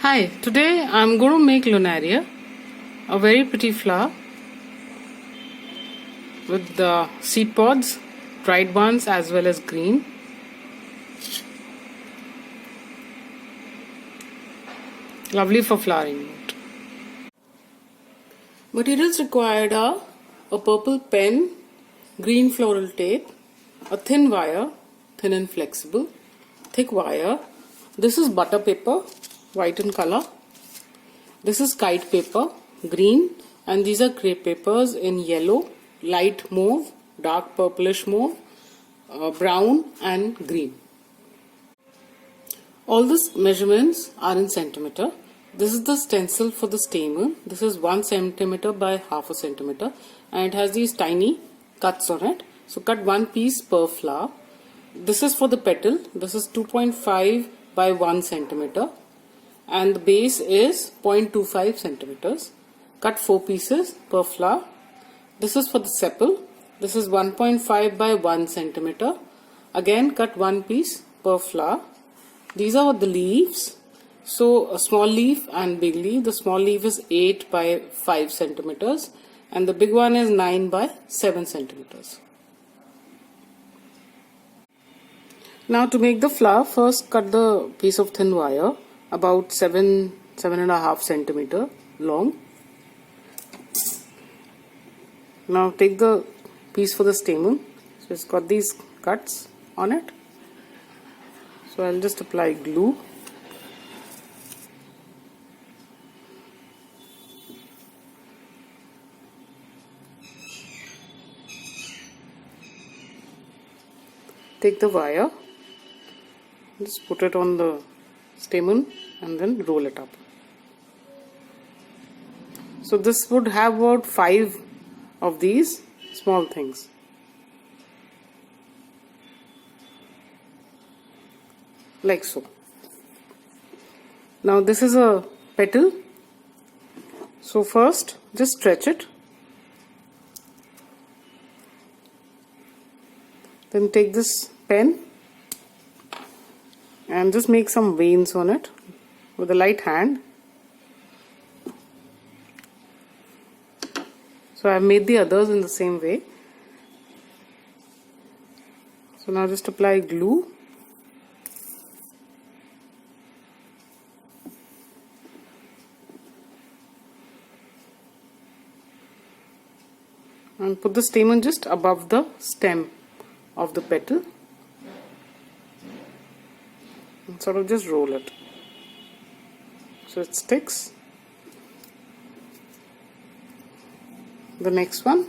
Hi, today I'm going to make Lunaria, a very pretty flower with the seed pods, dried ones as well as green. Lovely for flowering. Materials required are a purple pen, green floral tape, a thin wire, thin and flexible, thick wire. This is butter paper, white in color. This is kite paper, green, and these are crepe papers in yellow, light mauve, dark purplish mauve, brown and green. All these measurements are in centimeter. This is the stencil for the stamen. This is 1 centimeter by half a centimeter, and it has these tiny cuts on it. So cut one piece per flower. This is for the petal. This is 2.5 by 1 centimeter, and the base is 0.25 centimeters. Cut 4 pieces per flower. This is for the sepal. This is 1.5 by 1 centimeter. Again cut one piece per flower. These are the leaves. So a small leaf and big leaf. The small leaf is 8 by 5 centimeters and the big one is 9 by 7 centimeters. Now to make the flower, first cut the piece of thin wire about 7.5 centimeter long. Now take the piece for the stamen. So it's got these cuts on it. So I'll just apply glue. Take the wire, just put it on the stamen and then roll it up. So this would have about 5 of these small things. Like so. Now this is a petal. So first just stretch it. Then take this pen and just make some veins on it with a light hand. So I have made the others in the same way. So now just apply glue. And put the stamen just above the stem of the petal and sort of just roll it so it sticks. The next one,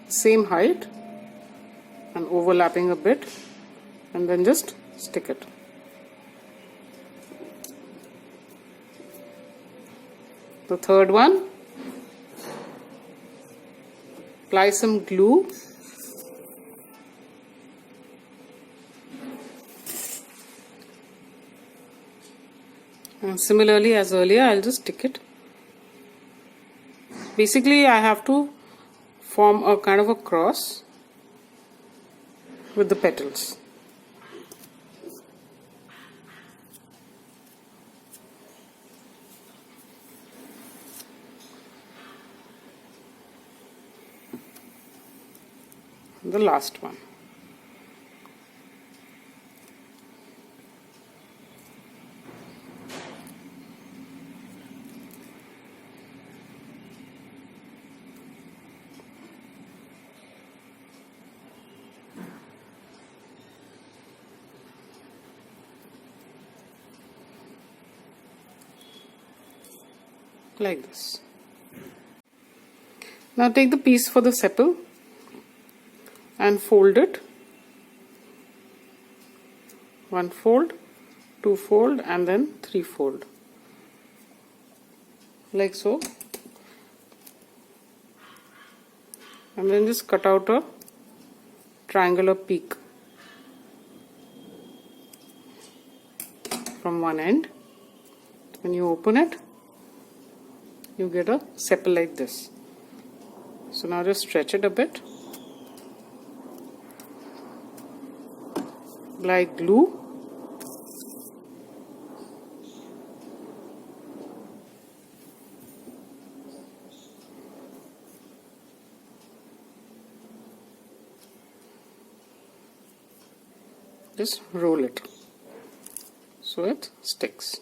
same height and overlapping a bit, and then just stick it. The third one, apply some glue. And similarly as earlier, I'll just stick it. Basically, I have to form a kind of a cross with the petals. The last one. Like this. Now take the piece for the sepal and fold it. 1 fold, 2 fold and then 3 fold. Like so. And then just cut out a triangular peak from one end. When you open it, you get a sepal like this. So now just stretch it a bit. Apply glue. Just roll it so it sticks.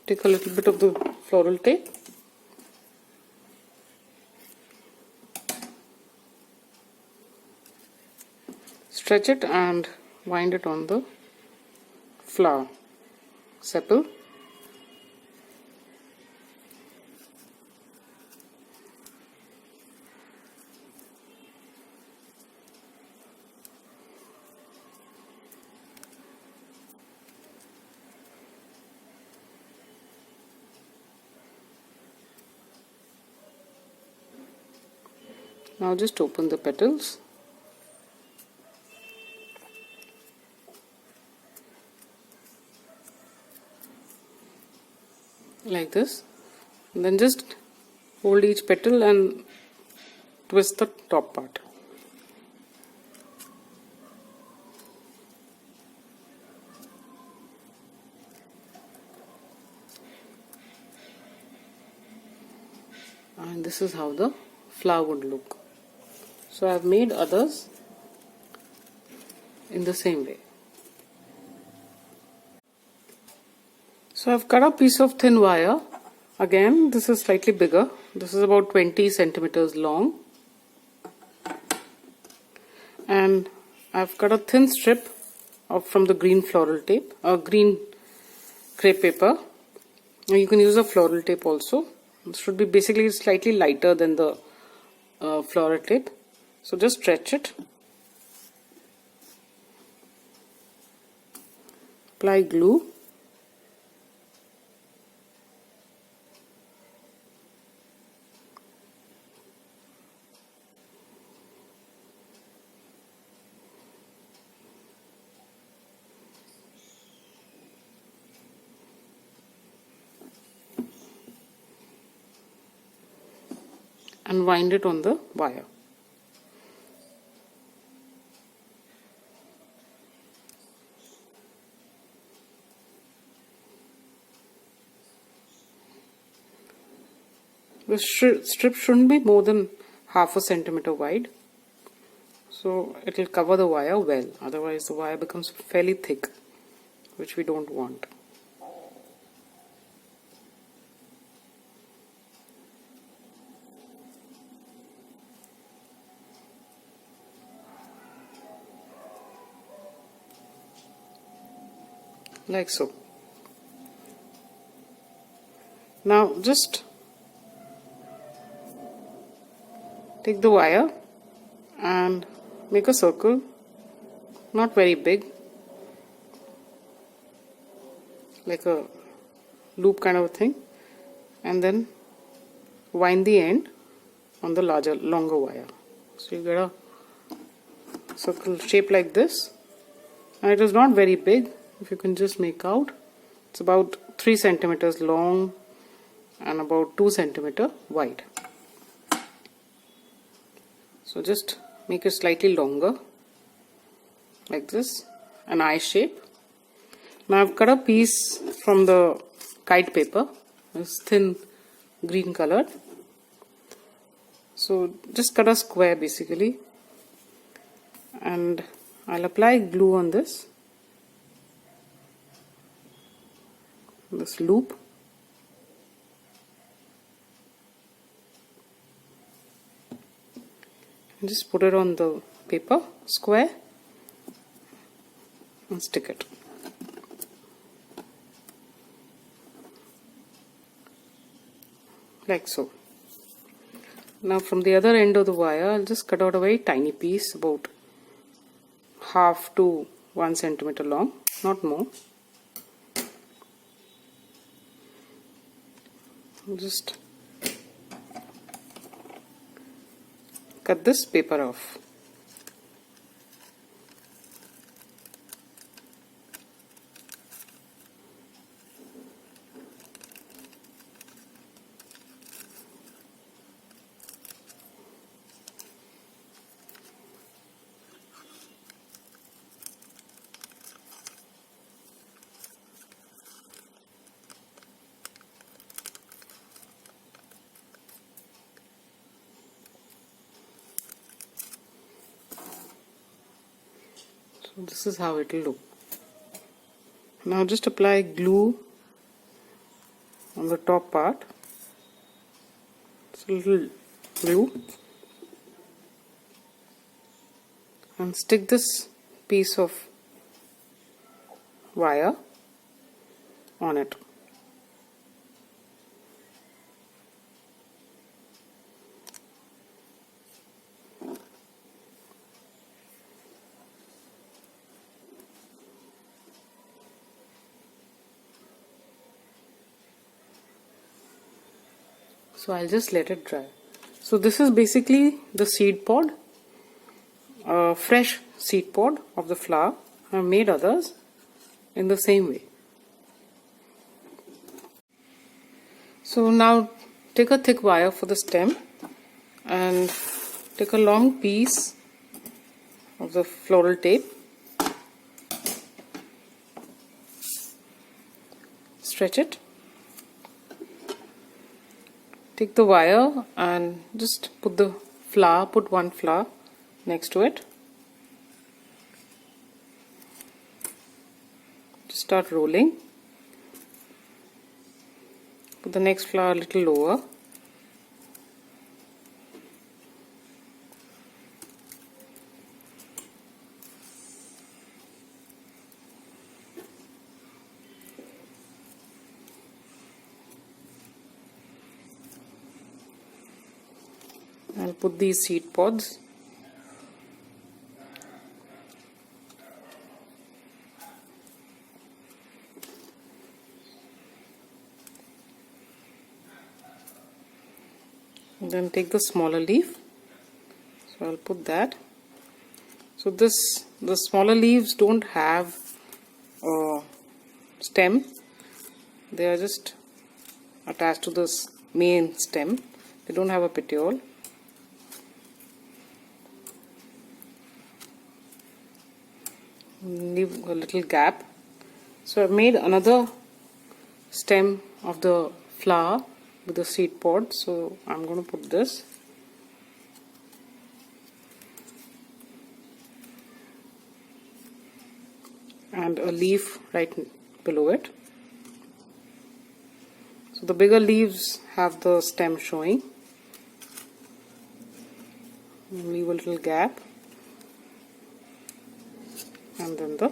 Take a little bit of the floral tape. Stretch it and wind it on the flower sepal. Now just open the petals. Like this. And then just hold each petal and twist the top part. And this is how the flower would look. So I have made others in the same way. So I've cut a piece of thin wire. Again, this is slightly bigger. This is about 20 centimeters long. And I've cut a thin strip from the green floral tape, green crepe paper. Now you can use a floral tape also. It should be basically slightly lighter than the floral tape. So just stretch it. Apply glue. And wind it on the wire. The strip shouldn't be more than half a centimeter wide, so it will cover the wire well. Otherwise the wire becomes fairly thick, which we don't want. Like so. Now just take the wire and make a circle, not very big, like a loop kind of a thing, and then wind the end on the longer wire. So you get a circle shape like this, and it is not very big. If you can just make out, it's about 3 centimeters long and about 2 centimeters wide. So just make it slightly longer, like this, an eye shape. Now I've cut a piece from the kite paper. It's thin green colored. So just cut a square basically, and I'll apply glue on this loop. And just put it on the paper square and stick it. Like so. Now from the other end of the wire, I'll just cut out a very tiny piece, about half to 1 centimeter long, not more. Just cut this paper off. This is how it will look. Now just apply glue on the top part. It's a little glue. And stick this piece of wire on it. So I'll just let it dry. So this is basically the seed pod, a fresh seed pod of the flower. I've made others in the same way. So now take a thick wire for the stem and take a long piece of the floral tape. Stretch it. Take the wire and just put one flower next to it. Just start rolling. Put the next flower a little lower. I'll put these seed pods. And then take the smaller leaf. So I'll put that. So the smaller leaves don't have a stem. They are just attached to this main stem. They don't have a petiole. Leave a little gap. So I've made another stem of the flower with the seed pod. So I'm going to put this. And a leaf right below it. So the bigger leaves have the stem showing. Leave a little gap. And then the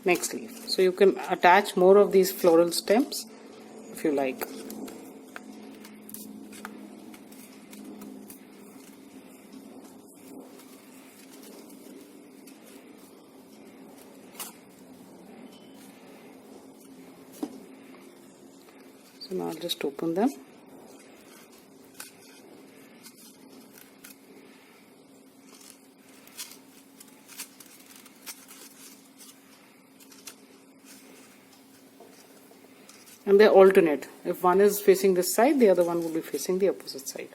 next leaf. So you can attach more of these floral stems if you like. So now I'll just open them. And they alternate. If one is facing this side, the other one will be facing the opposite side.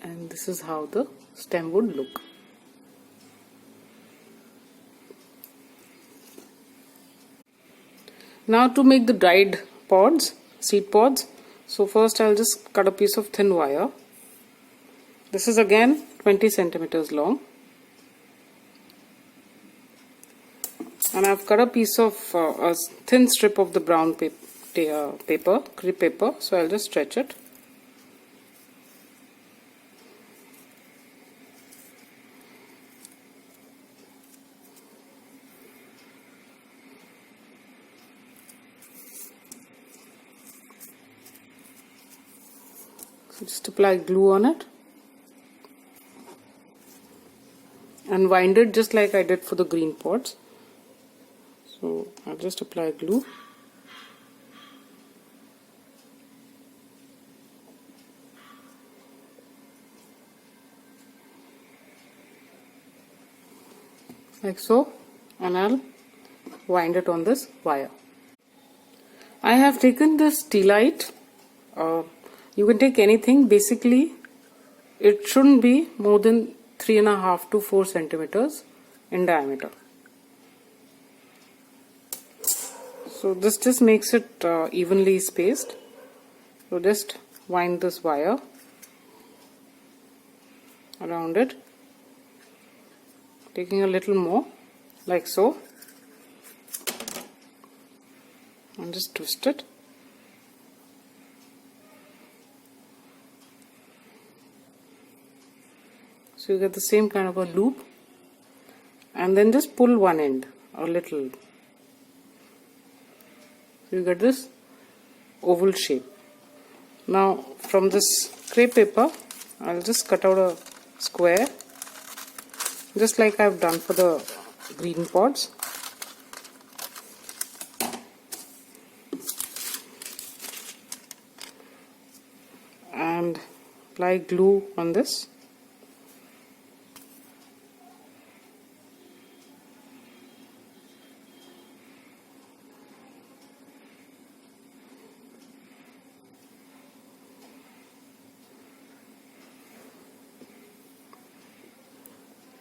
And this is how the stem would look. Now to make the dried pods, seed pods, so first I'll just cut a piece of thin wire. This is again 20 centimeters long. And I've cut a piece of a thin strip of the brown paper, crepe paper, so I'll just stretch it. Just apply glue on it and wind it just like I did for the green pots. So I'll just apply glue. like so, and I'll wind it on this wire. I have taken this tea light. You can take anything. Basically, it shouldn't be more than 3.5 to 4 centimeters in diameter. So this just makes it evenly spaced. So just wind this wire around it, taking a little more, like so, and just twist it. So you get the same kind of a loop, and then just pull one end a little. So you get this oval shape. Now from this crepe paper, I'll just cut out a square, just like I've done for the green pots. And apply glue on this.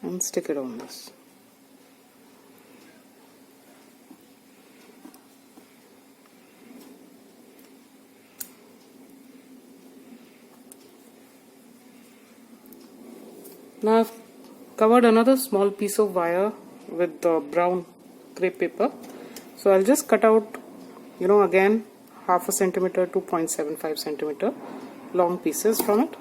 And stick it on this. Now I've covered another small piece of wire with the brown crepe paper. So I'll just cut out, again, 0.5 centimeter to 0.75 centimeter long pieces from it.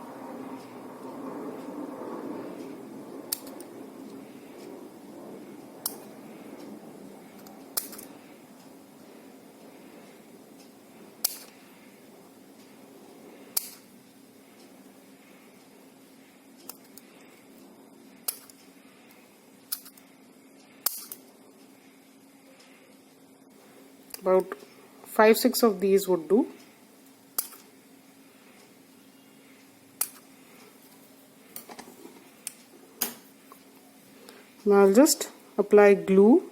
About 5-6 of these would do. Now I'll just apply glue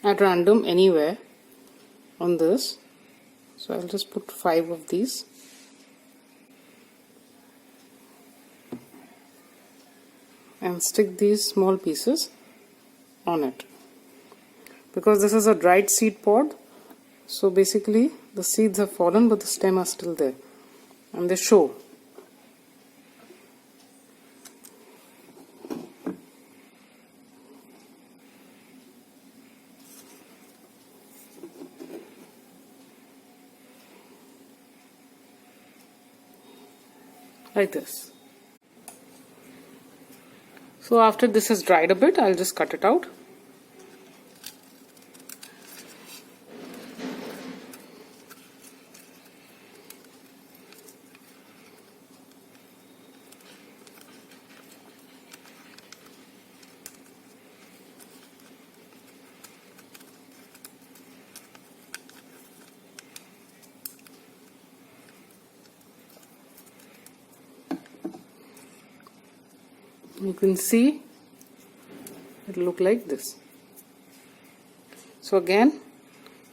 at random anywhere on this. So I'll just put 5 of these. And stick these small pieces on it. Because this is a dried seed pod, so basically the seeds have fallen but the stem are still there and they show. Like this. So after this has dried a bit, I'll just cut it out. You can see it look like this. So again,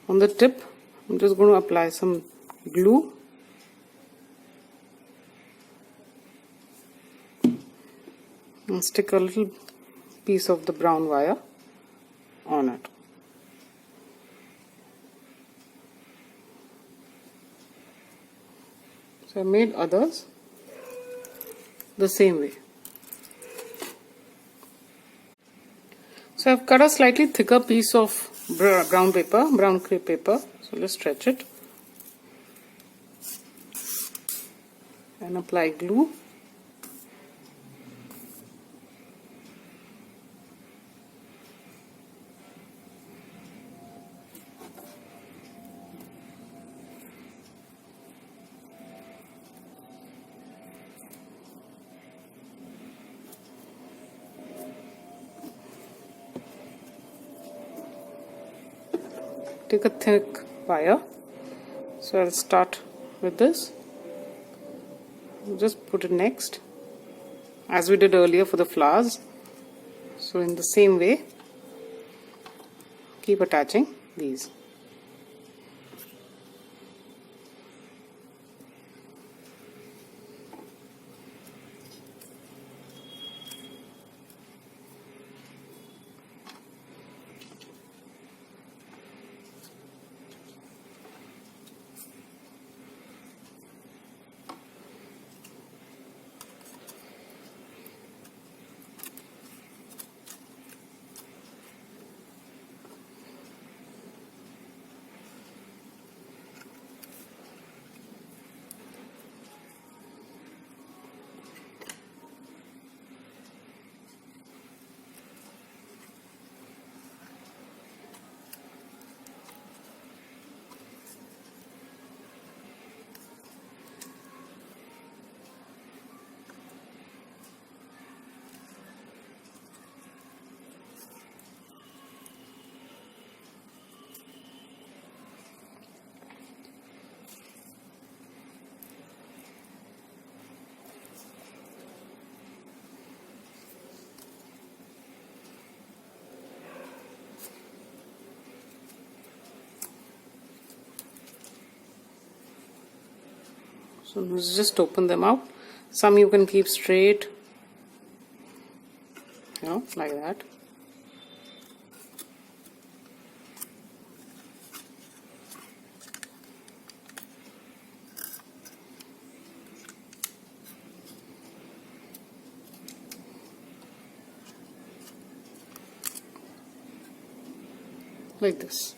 on the tip, I'm just going to apply some glue and stick a little piece of the brown wire on it. So I made others the same way. So I've cut a slightly thicker piece of brown crepe paper. So let's stretch it and apply glue. Take a thick wire. So I'll start with this Just put it next, as we did earlier for the flowers. So in the same way, keep attaching these. So let's just open them out. Some you can keep straight, like that. Like this.